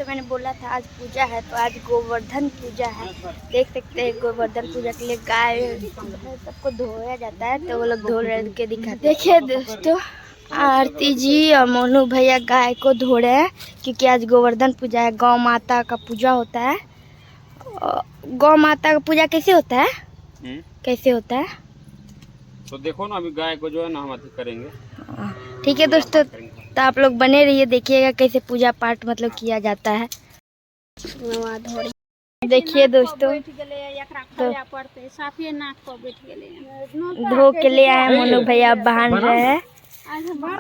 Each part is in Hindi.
दोस्तों मैंने बोला था आज पूजा है, तो आज गोवर्धन पूजा है। देख सकते हैं गोवर्धन पूजा के लिए गाय सबको धोया जाता है, तो वो लोग धो रहे के दिखाते। देखिए दोस्तों, आरती जी और मोनू भैया गाय को धो रहे हैं, क्योंकि आज गोवर्धन पूजा है। गौ माता का पूजा होता है। गौ माता का पूजा कैसे होता है? कैसे होता है तो देखो ना, अभी गाय को जो है ना हम अति करेंगे। ठीक है दोस्तों, तो आप लोग बने रहिए, देखिएगा कैसे पूजा पाठ मतलब किया जाता है। देखिए दोस्तों, तो धो के ले आए मोनू भैया, बांध रहे हैं।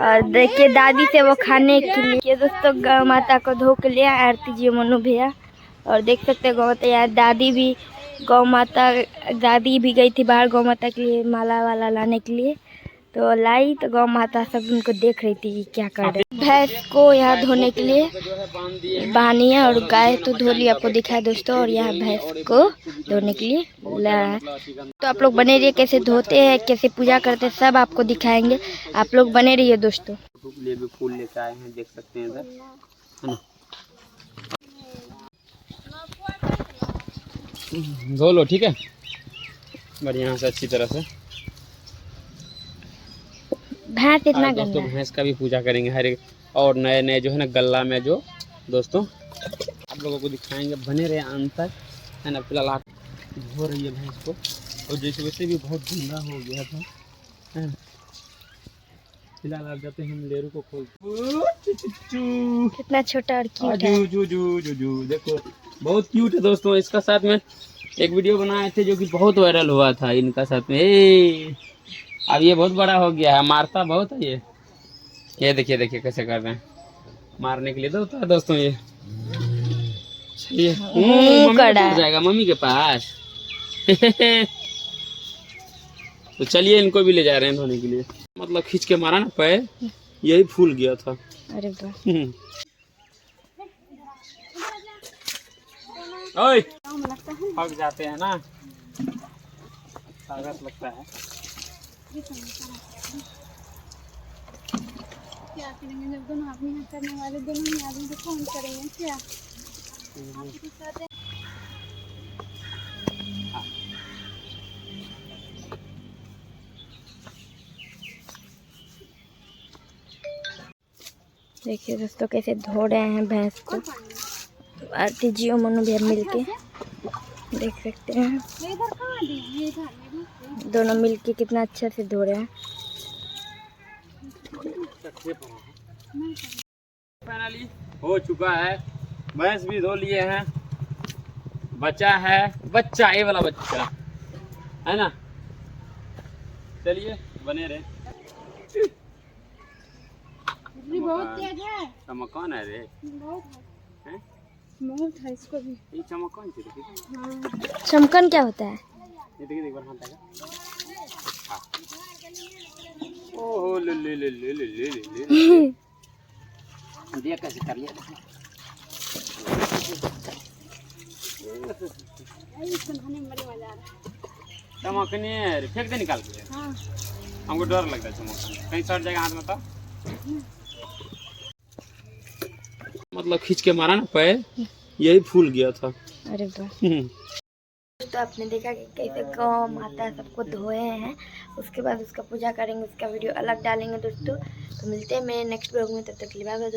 और देखिए दादी से वो खाने के लिए दोस्तों गौ माता को धो के ले आए आरती जी मोनू भैया। और देख सकते हैं गौ माता, यार दादी भी गई थी बाहर गौ माता के लिए माला वाला लाने के लिए, तो लाई। तो गौ माता सब उनको देख रही थी क्या कर रहे। भैंस को यहाँ धोने के लिए बानी है, और गाय तो धो लिया, आपको दिखाया दोस्तों। और यहाँ भैंस को धोने के लिए ला है। तो आप लोग बने रहिए, कैसे धोते हैं कैसे पूजा करते हैं सब आपको दिखाएंगे। आप लोग बने रहिए दोस्तों। लिए भी फूल लेके आए हैं, देख सकते हैं इधर, है ना। धो लो, ठीक है, बढ़िया से अच्छी तरह से। भैंस इतना गंदा दोस्तों भैंस का भी पूजा करेंगे हर एक, और नए नए जो है ना गल्ला में जो दोस्तों आप लोगों को दिखाएंगे, बने रहे अंत तक, है ना। फिलहाल आप धो रही है भैंस को, और जैसे वैसे भी बहुत गंदा हो गया था, है ना। फिलहाल आप जाते हैं, हम लेरू को खोलते। कितना छोटा और क्यूट है। देखो बहुत क्यूट है दोस्तों। इसका साथ में एक वीडियो बनाए थे जो कि बहुत वायरल हुआ था इनका साथ में। अब ये बहुत बड़ा हो गया है, मारता बहुत है ये देखिए देखिए कैसे कर रहे हैं, मारने के लिए तो होता है दोस्तों ये। चलिए मम्मी जाएगा मम्मी के पास। तो चलिए इनको भी ले जा रहे हैं धोने के लिए। मतलब खींच के मारा ना पैर, यही फूल गया था। अरे वाह, ओए थक जाते हैं ना, ताकत लगता है। क्या करेंगे जब दोनों अपनी यहाँ करने वाले दोनों ही आदमी को फोन करेंगे क्या? देखिए दोस्तों कैसे धो रहे हैं भैंस को, आरती जी और मनु भैया मिलके। देख सकते हैं दोनों मिलके कितना अच्छे से धो रहे हैं। फाइनली हो चुका है, भैंस भी धो लिए हैं, बच्चा है, बच्चा ये वाला बच्चा है ना। चलिए बने रहे। बहुत तेज है, चमकन है रे, बहुत है इसको भी। ये चमकन है। चमकन क्या होता है? ये देखिए एक बार हाथ आएगा। ओहो ले ले ले ले ले ले ले देख कैसे कर लिया। चमकने फेंक दे निकाल के। हमको डर लगता है चमकने, कहीं सट जाएगा हाथ में तो। मतलब खींच के मारा ना पैर, यही फूल गया था। अरे वाह। तो आपने देखा कि कैसे गौ माता सबको धोए हैं, उसके बाद उसका पूजा करेंगे, उसका वीडियो अलग डालेंगे दोस्तों। तो मिलते हैं मेरे नेक्स्ट ब्लॉग में, तब तक के लिए बाय बाय।